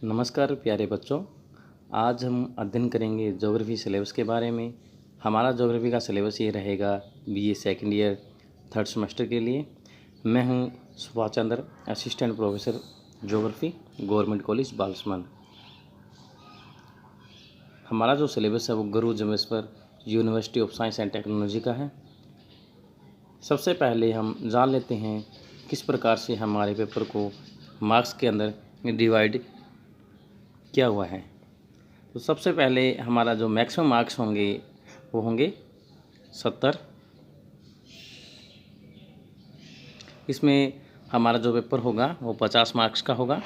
नमस्कार प्यारे बच्चों। आज हम अध्ययन करेंगे ज्योग्राफी सिलेबस के बारे में। हमारा ज्योग्राफी का सिलेबस ये रहेगा BA second year third semester के लिए। मैं हूं Subhash Chandra, assistant professor geography, government college Balsamand. हमारा जो सिलेबस है वो Guru Jambheshwar university of science and technology का है। सबसे पहले हम जान लेते हैं किस प्रकार से हमारे पेपर को मार्क्स के अंदर डिवाइड किया हुआ है। तो सबसे पहले हमारा जो मैक्सिमम मार्क्स होंगे वो होंगे 70। इसमें हमारा जो पेपर होगा वो 50 मार्क्स का होगा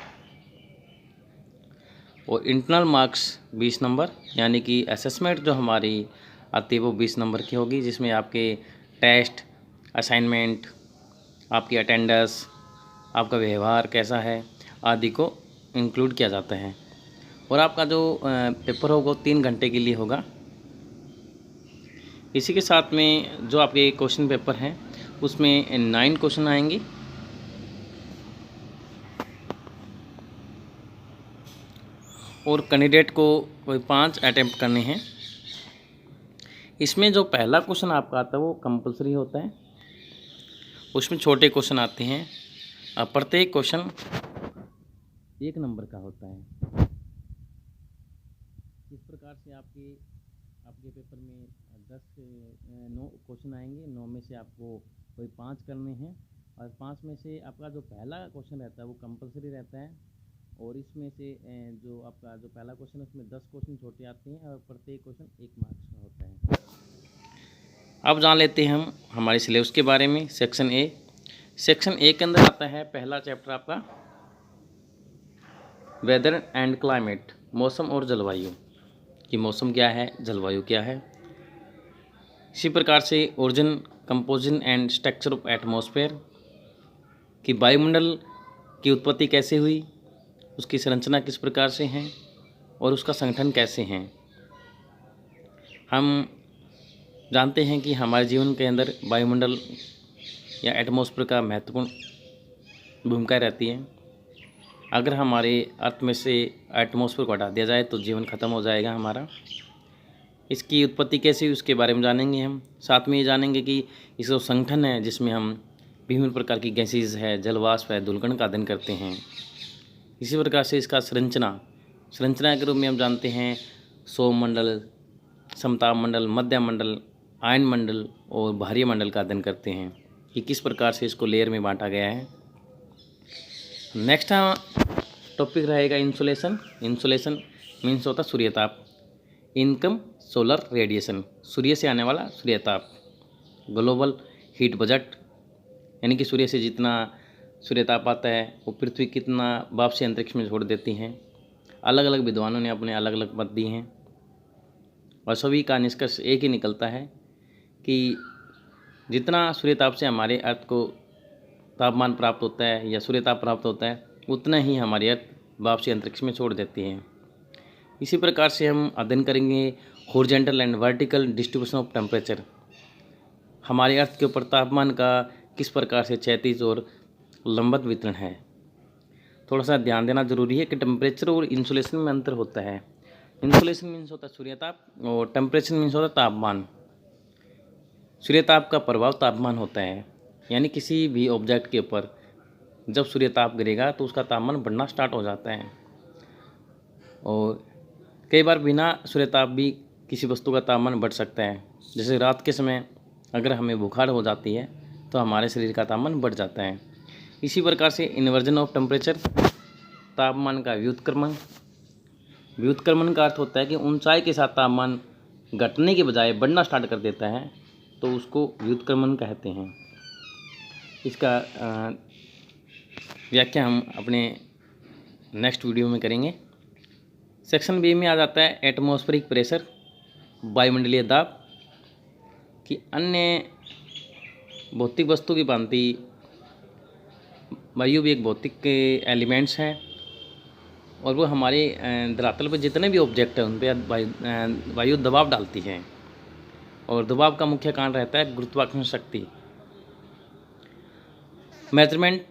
और इंटरनल मार्क्स 20 नंबर, यानी कि असेसमेंट जो हमारी आती है वो 20 नंबर की होगी, जिसमें आपके टेस्ट, असाइनमेंट, आपकी अटेंडेंस, आपका व्यवहार कैसा है आदि को इंक्लूड किया जाता है। और आपका जो पेपर होगा वो 3 घंटे के लिए होगा। इसी के साथ में जो आपके क्वेश्चन पेपर हैं उसमें 9 क्वेश्चन आएंगे और कैंडिडेट को कोई 5 अटैम्प्ट करने हैं। इसमें जो पहला क्वेश्चन आपका आता है वो कंपलसरी होता है। उसमें छोटे क्वेश्चन आते हैं, प्रत्येक क्वेश्चन 1 नंबर का होता है। इस प्रकार से आपके पेपर में 9 क्वेश्चन आएंगे। 9 में से आपको कोई 5 करने हैं और 5 में से आपका जो पहला क्वेश्चन रहता है वो कंपलसरी रहता है। और इसमें से जो आपका जो पहला क्वेश्चन है उसमें 10 क्वेश्चन छोटे आते हैं और प्रत्येक क्वेश्चन 1 मार्क्स का होता है। अब जान लेते हैं हम हमारे सिलेबस के बारे में। सेक्शन ए के अंदर आता है पहला चैप्टर आपका वेदर एंड क्लाइमेट, मौसम और जलवायु कि मौसम क्या है, जलवायु क्या है। इसी प्रकार से origin, composition and structure of atmosphere कि वायुमंडल की उत्पत्ति कैसे हुई, उसकी संरचना किस प्रकार से है और उसका संगठन कैसे है। हम जानते हैं कि हमारे जीवन के अंदर वायुमंडल या एटमॉस्फेयर का महत्वपूर्ण भूमिका रहती है। अगर हमारे अर्थ में से एटमॉस्फेयर को हटा दिया जाए तो जीवन खत्म हो जाएगा हमारा। इसकी उत्पत्ति कैसी हुई उसके बारे में जानेंगे हम। साथ में ये जानेंगे कि इसका संगठन है जिसमें हम विभिन्न प्रकार की गैसेज है, जलवाष्प है, धूलकण का अध्ययन करते हैं। इसी प्रकार से इसका संरचना के रूप में हम जानते हैं सौरमंडल, समताप मंडल, मध्य मंडल, आयन मंडल और बाहरी मंडल का अध्ययन करते हैं कि किस प्रकार से इसको लेयर में बांटा गया है। नेक्स्ट टॉपिक रहेगा इंसोलेशन। इंसोलेशन मीन्स होता सूर्यताप। इनकम सोलर रेडिएशन, सूर्य से आने वाला सूर्यताप। ग्लोबल हीट बजट, यानी कि सूर्य से जितना सूर्यताप आता है वो पृथ्वी कितना भाप से अंतरिक्ष में छोड़ देती हैं। अलग अलग विद्वानों ने अपने अलग अलग मत दिए हैं और सभी का निष्कर्ष एक ही निकलता है कि जितना सूर्यताप से हमारे अर्थ को तापमान प्राप्त होता है या सूर्यताप प्राप्त होता है उतना ही हमारी अर्थ भाप से अंतरिक्ष में छोड़ देती हैं। इसी प्रकार से हम अध्ययन करेंगे horizontal and vertical distribution of temperature, हमारे अर्थ के ऊपर तापमान का किस प्रकार से क्षैतिज और लंबवत वितरण है। थोड़ा सा ध्यान देना जरूरी है कि टेम्परेचर और इंसुलेशन में अंतर होता है। इंसुलेशन मीन्स होता है सूर्यताप और टेम्परेचर मीन्स होता है तापमान। सूर्यताप का प्रभाव तापमान होता है, यानी किसी भी ऑब्जेक्ट के ऊपर जब सूर्यताप गिरेगा तो उसका तापमान बढ़ना स्टार्ट हो जाता है। और कई बार बिना सूर्यताप भी किसी वस्तु का तापमान बढ़ सकता है। जैसे रात के समय अगर हमें बुखार हो जाती है तो हमारे शरीर का तापमान बढ़ जाता है। इसी प्रकार से इन्वर्जन ऑफ टेम्परेचर, तापमान का व्युत्क्रमण। व्युत्क्रमण का अर्थ होता है कि ऊंचाई के साथ तापमान घटने के बजाय बढ़ना स्टार्ट कर देता है तो उसको व्युत्क्रमण कहते हैं। इसका व्याख्या हम अपने नेक्स्ट वीडियो में करेंगे। सेक्शन बी में आ जाता है एटमॉस्फेरिक प्रेशर, वायुमंडलीय दाब कि अन्य भौतिक वस्तु की भांति वायु भी एक भौतिक एलिमेंट्स हैं और वो हमारे धरातल पर जितने भी ऑब्जेक्ट हैं उन पर वायु दबाव डालती है और दबाव का मुख्य कारण रहता है गुरुत्वाकर्षण शक्ति। मेजरमेंट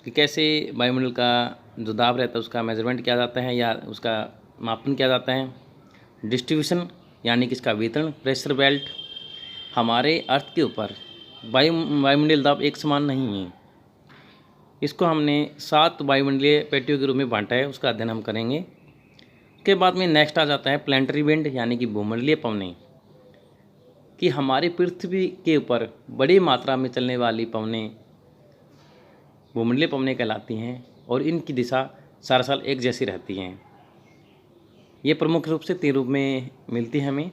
कि कैसे वायुमंडल का जो दाब रहता है उसका मेजरमेंट किया जाता है या उसका मापन किया जाता है। डिस्ट्रीब्यूशन यानी कि इसका वितरण। प्रेशर बेल्ट, हमारे अर्थ के ऊपर वायुमंडलीय दाब एक समान नहीं है। इसको हमने 7 वायुमंडलीय पेटियों के रूप में बांटा है, उसका अध्ययन हम करेंगे। उसके बाद में नेक्स्ट आ जाता है प्लैनेटरी विंड यानी कि भूमंडलीय पवनें, कि हमारी पृथ्वी के ऊपर बड़ी मात्रा में चलने वाली पवनें भूमंडलीय पवनें कहलाती हैं और इनकी दिशा सारा साल एक जैसी रहती हैं। ये प्रमुख रूप से 3 रूप में मिलती है हमें,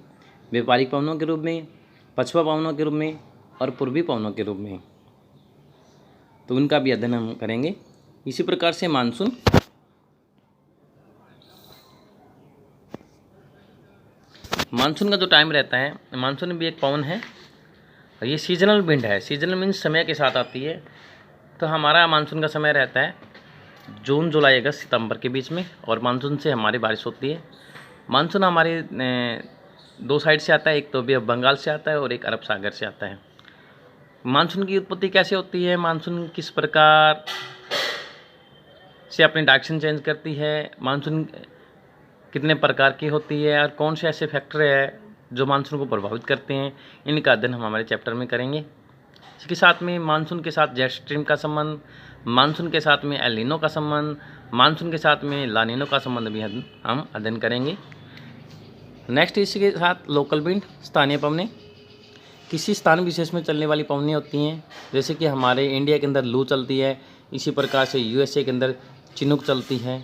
व्यापारिक पवनों के रूप में, पछुआ पवनों के रूप में और पूर्वी पवनों के रूप में। तो उनका भी अध्ययन हम करेंगे। इसी प्रकार से मानसून का जो टाइम रहता है, मानसून भी एक पवन है और ये सीजनल विंड है। सीजनल मीन्स समय के साथ आती है। तो हमारा मानसून का समय रहता है जून, जुलाई, अगस्त, सितंबर के बीच में, और मानसून से हमारी बारिश होती है। मानसून हमारे 2 साइड से आता है, एक तो बे ऑफ बंगाल से आता है और एक अरब सागर से आता है। मानसून की उत्पत्ति कैसे होती है, मानसून किस प्रकार से अपनी डायरेक्शन चेंज करती है, मानसून कितने प्रकार की होती है और कौन से ऐसे फैक्टर है जो मानसून को प्रभावित करते हैं, इनका अध्ययन हम हमारे चैप्टर में करेंगे। इसके साथ में मानसून के साथ जेट स्ट्रीम का संबंध, मानसून के साथ में एल नीनो का संबंध, मानसून के साथ में ला नीनो का संबंध भी हम अध्ययन करेंगे। नेक्स्ट इसके साथ लोकल विंड, स्थानीय पवनें, किसी स्थान विशेष में चलने वाली पवनें होती हैं। जैसे कि हमारे इंडिया के अंदर लू चलती है, इसी प्रकार से यूएसए के अंदर चिनूक चलती है।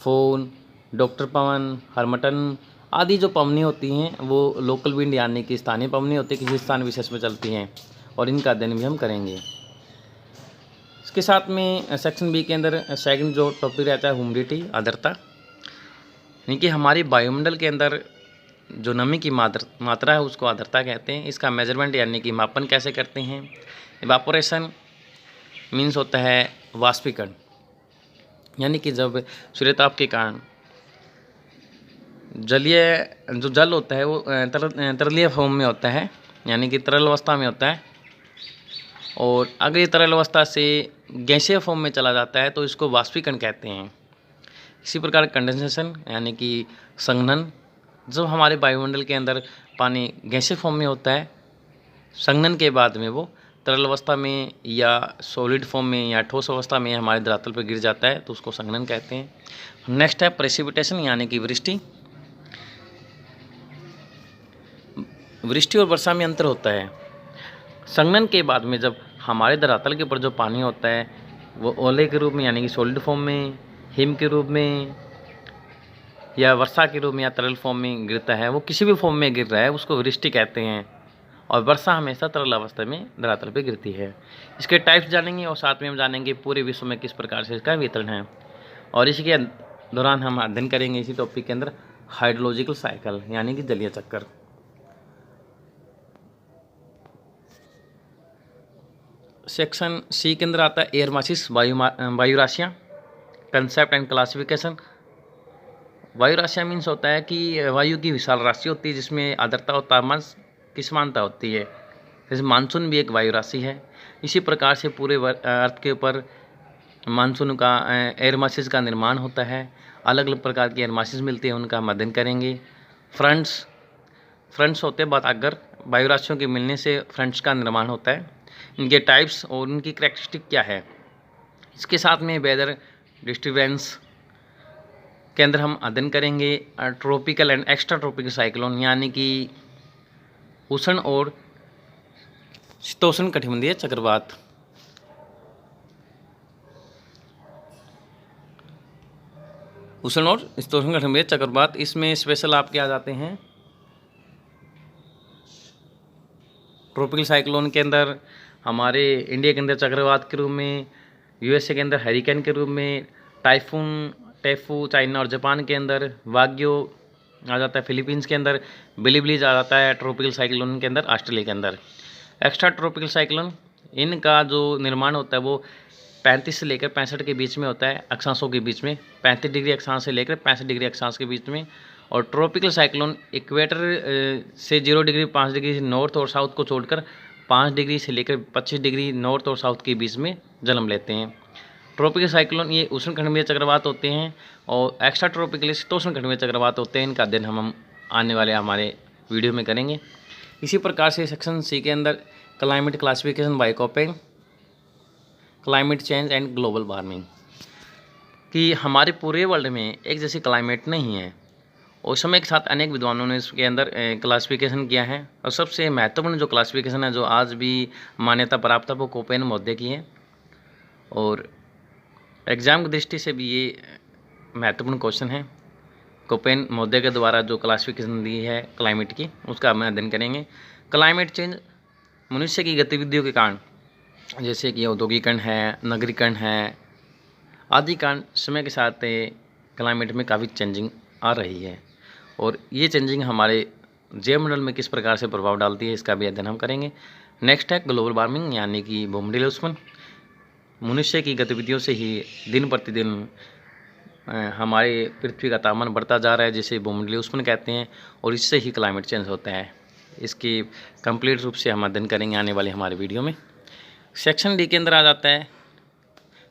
फोन, डॉक्टर पवन, हरमटन आदि जो पवनें होती हैं वो लोकल विंड यानी कि स्थानीय पवनें होती हैं, किसी स्थान विशेष में चलती हैं, और इनका अध्ययन भी हम करेंगे। इसके साथ में सेक्शन बी के अंदर सेकंड जो टॉपिक रहता है ह्यूमिडिटी, आर्द्रता, यानी कि हमारी वायुमंडल के अंदर जो नमी की मात्रा है उसको आर्द्रता कहते हैं। इसका मेजरमेंट यानी कि मापन कैसे करते हैं। इवापोरेशन मीन्स होता है वाष्पीकरण, यानी कि जब सूर्यताप के कारण जलीय जो जल होता है वो तरलीय फॉर्म में होता है, यानी कि तरल अवस्था में होता है, और अगर ये तरल अवस्था से गैसीय फॉर्म में चला जाता है तो इसको वाष्पीकरण कहते हैं। इसी प्रकार कंडेंसेशन यानी कि संघनन, जब हमारे वायुमंडल के अंदर पानी गैसीय फॉर्म में होता है, संघनन के बाद में वो तरल अवस्था में या सॉलिड फॉर्म में या ठोस अवस्था में हमारे धरातल पर गिर जाता है तो उसको संघनन कहते हैं। नेक्स्ट है प्रेसिपिटेशन यानी कि वृष्टि। वृष्टि और वर्षा में अंतर होता है। संघनन के बाद में जब हमारे धरातल के ऊपर जो पानी होता है वो ओले के रूप में यानी कि सॉलिड फॉर्म में, हिम के रूप में या वर्षा के रूप में या तरल फॉर्म में गिरता है, वो किसी भी फॉर्म में गिर रहा है उसको वृष्टि कहते हैं। और वर्षा हमेशा तरल अवस्था में धरातल पे गिरती है। इसके टाइप्स जानेंगे और साथ में हम जानेंगे पूरे विश्व में किस प्रकार से इसका वितरण है, और इसी के दौरान हम अध्ययन करेंगे इसी टॉपिक के अंदर हाइड्रोलॉजिकल साइकिल यानी कि जलीय चक्कर। सेक्शन सी के अंदर आता है एयर मासेस, वायु राशियाँ, कंसेप्ट एंड क्लासिफिकेशन। वायु राशियाँ मीन्स होता है कि वायु की विशाल राशि होती है जिसमें आर्द्रता और तापमान की समानता होती है। जैसे मानसून भी एक वायु राशि है। इसी प्रकार से पूरे अर्थ के ऊपर मानसून का एयर मासेस का निर्माण होता है। अलग अलग प्रकार की एयर मासेस मिलती हैं, उनका हम अध्ययन करेंगे। फ्रंट्स होते हैं बातागर, वायु राशियों के मिलने से फ्रंट्स का निर्माण होता है। इनके टाइप्स और उनकी करैक्टरिस्टिक क्या है। इसके साथ में वेदर डिस्टर्बेंस के अंदर हम अध्ययन करेंगे tropical and extra tropical cyclone, यानी कि उष्ण और शीतोष्ण कटिबंधीय चक्रवात। उष्ण और शीतोष्ण कटिबंधीय चक्रवात, इसमें स्पेशल आपके आ जाते हैं ट्रॉपिकल साइक्लोन के अंदर हमारे इंडिया के अंदर चक्रवात के रूप में, यूएसए के अंदर हरिकेन के रूप में, टाइफून, टेफू चाइना और जापान के अंदर, वाग्यो आ जाता है फिलीपींस के अंदर, बिलीब्लीज आ जाता है ट्रॉपिकल साइक्लोन के अंदर ऑस्ट्रेलिया के अंदर। एक्स्ट्रा ट्रॉपिकल साइक्लोन, इनका जो निर्माण होता है वो 35 से लेकर 65 के बीच में होता है, अक्षांशों के बीच में 35 डिग्री अक्षांश से लेकर 65 डिग्री अक्षांश के बीच में। और ट्रॉपिकल साइक्लोन इक्वेटर से 0 डिग्री 5 डिग्री नॉर्थ और साउथ को छोड़कर 5 डिग्री से लेकर 25 डिग्री नॉर्थ और साउथ के बीच में जन्म लेते हैं। ट्रॉपिकल साइक्लोन ये उष्णकटिबंधीय चक्रवात होते हैं और एक्स्ट्रा ट्रॉपिकल शीतोष्णकटिबंधीय चक्रवात होते हैं। इनका अध्ययन हम आने वाले हमारे वीडियो में करेंगे। इसी प्रकार से सेक्शन सी के अंदर climate classification bye Koppen, climate change and global warming, कि हमारे पूरे वर्ल्ड में एक जैसी क्लाइमेट नहीं है और समय के साथ अनेक विद्वानों ने इसके अंदर क्लासिफिकेशन किया है। और सबसे महत्वपूर्ण जो क्लासिफिकेशन है जो आज भी मान्यता प्राप्त है वो कोपेन महोदय की है। और एग्ज़ाम की दृष्टि से भी ये महत्वपूर्ण क्वेश्चन है। कोपेन महोदय के द्वारा जो क्लासिफिकेशन दी है क्लाइमेट की, उसका हम अध्ययन करेंगे। क्लाइमेट चेंज मनुष्य की गतिविधियों के कारण, जैसे कि औद्योगिकरण है, नगरीकरण है आदि कारण समय के साथ क्लाइमेट में काफ़ी चेंजिंग आ रही है और ये चेंजिंग हमारे जैवमंडल में किस प्रकार से प्रभाव डालती है, इसका भी अध्ययन हम करेंगे। नेक्स्ट है ग्लोबल वार्मिंग, यानी कि भूमंडलीय उष्णन। मनुष्य की गतिविधियों से ही दिन प्रतिदिन हमारे पृथ्वी का तापमान बढ़ता जा रहा है, जिसे भूमंडलीय उष्णन कहते हैं, और इससे ही क्लाइमेट चेंज होता है। इसकी कंप्लीट रूप से हम अध्ययन करेंगे आने वाले हमारे वीडियो में। सेक्शन डी के अंदर आ जाता है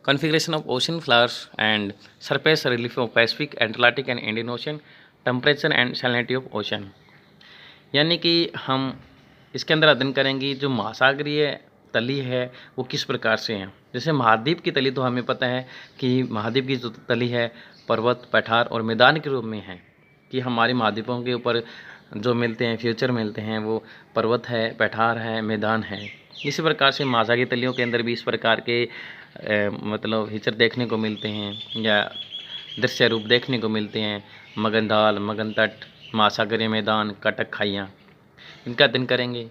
configuration of ocean flowers and surface relief of Pacific, Atlantic and Indian ocean, temperature and salinity of ocean, यानी कि हम इसके अंदर अध्ययन करेंगे जो महासागरीय तली है वो किस प्रकार से है। जैसे महाद्वीप की तली तो हमें पता है कि महाद्वीप की जो तली है पर्वत, पठार और मैदान के रूप में है, कि हमारे महाद्वीपों के ऊपर जो मिलते हैं फ्यूचर मिलते हैं वो पर्वत है, पठार है, मैदान है। इसी प्रकार से महासागरीय तलियों के अंदर भी इस प्रकार के मतलब फीचर देखने को मिलते हैं या दृश्य रूप देखने को मिलते हैं। मगनढाल, मगन तट, महासागरीय मैदान, कटक खाइयाँ, इनका अध्ययन करेंगे।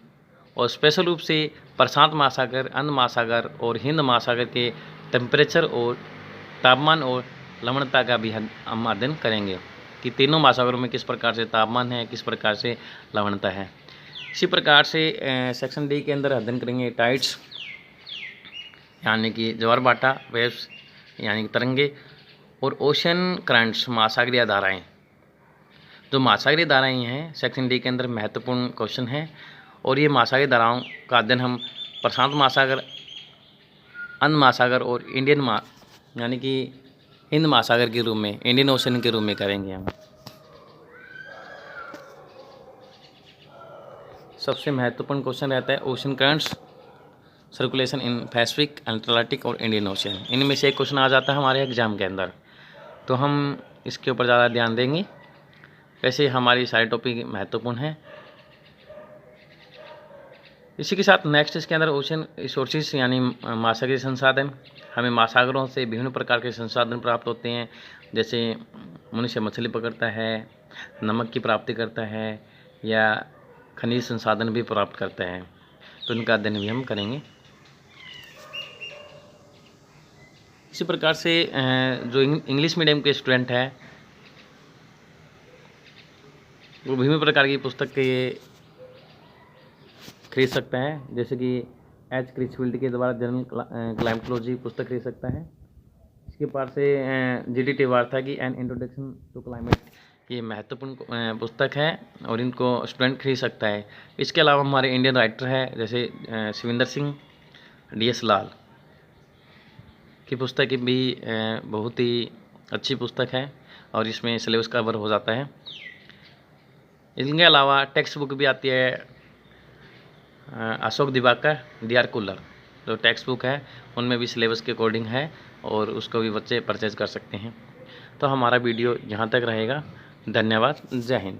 और स्पेशल रूप से प्रशांत महासागर, अंध महासागर और हिंद महासागर के टेम्परेचर और तापमान और लवणता का भी हम अध्ययन करेंगे कि तीनों महासागरों में किस प्रकार से तापमान है, किस प्रकार से लवणता है। इसी प्रकार से सेक्शन डी के अंदर अध्ययन करेंगे टाइड्स, यानी कि ज्वार भाटा, वेव्स यानी कि तरंगे, और ओशन करंट्स, महासागरीय धाराएं। जो महासागरीय धाराएं हैं सेक्शन डी के अंदर महत्वपूर्ण क्वेश्चन है और ये महासागरीय धाराओं का अध्ययन हम प्रशांत महासागर, अंध महासागर और यानी कि हिंद महासागर के रूप में, इंडियन ओशन के रूप में करेंगे हम। सबसे महत्वपूर्ण क्वेश्चन रहता है ocean currents circulation in Pacific, Atlantic और इंडियन ओशन। इनमें से एक क्वेश्चन आ जाता है हमारे एग्जाम के अंदर, तो हम इसके ऊपर ज़्यादा ध्यान देंगे। वैसे हमारी सारे टॉपिक महत्वपूर्ण हैं। इसी के साथ नेक्स्ट इसके अंदर ओशन रिसोर्सेज, यानी महासागरीय संसाधन। हमें महासागरों से विभिन्न प्रकार के संसाधन प्राप्त होते हैं, जैसे मनुष्य मछली पकड़ता है, नमक की प्राप्ति करता है या खनिज संसाधन भी प्राप्त करता है, तो इनका अध्ययन भी हम करेंगे। इसी प्रकार से जो इंग्लिश मीडियम के स्टूडेंट हैं वो विभिन्न प्रकार की पुस्तक के खरीद सकता है, जैसे कि एच क्रिचफील्ड के द्वारा जनरल क्लाइमेटोलॉजी पुस्तक खरीद सकता है। इसके पास से GDT वार्ता की एन इंट्रोडक्शन टू क्लाइमेट, ये महत्वपूर्ण पुस्तक है और इनको स्टूडेंट खरीद सकता है। इसके अलावा हमारे इंडियन राइटर है जैसे शिविंदर सिंह, DS लाल की पुस्तक भी बहुत ही अच्छी पुस्तक है और इसमें सिलेबस कवर हो जाता है। इनके अलावा टेक्स्ट बुक भी आती है अशोक दिवाकर, DR कुल्लर, जो टेक्स्ट बुक है उनमें भी सिलेबस के अकॉर्डिंग है और उसको भी बच्चे परचेज कर सकते हैं। तो हमारा वीडियो यहाँ तक रहेगा। धन्यवाद। जय हिंद।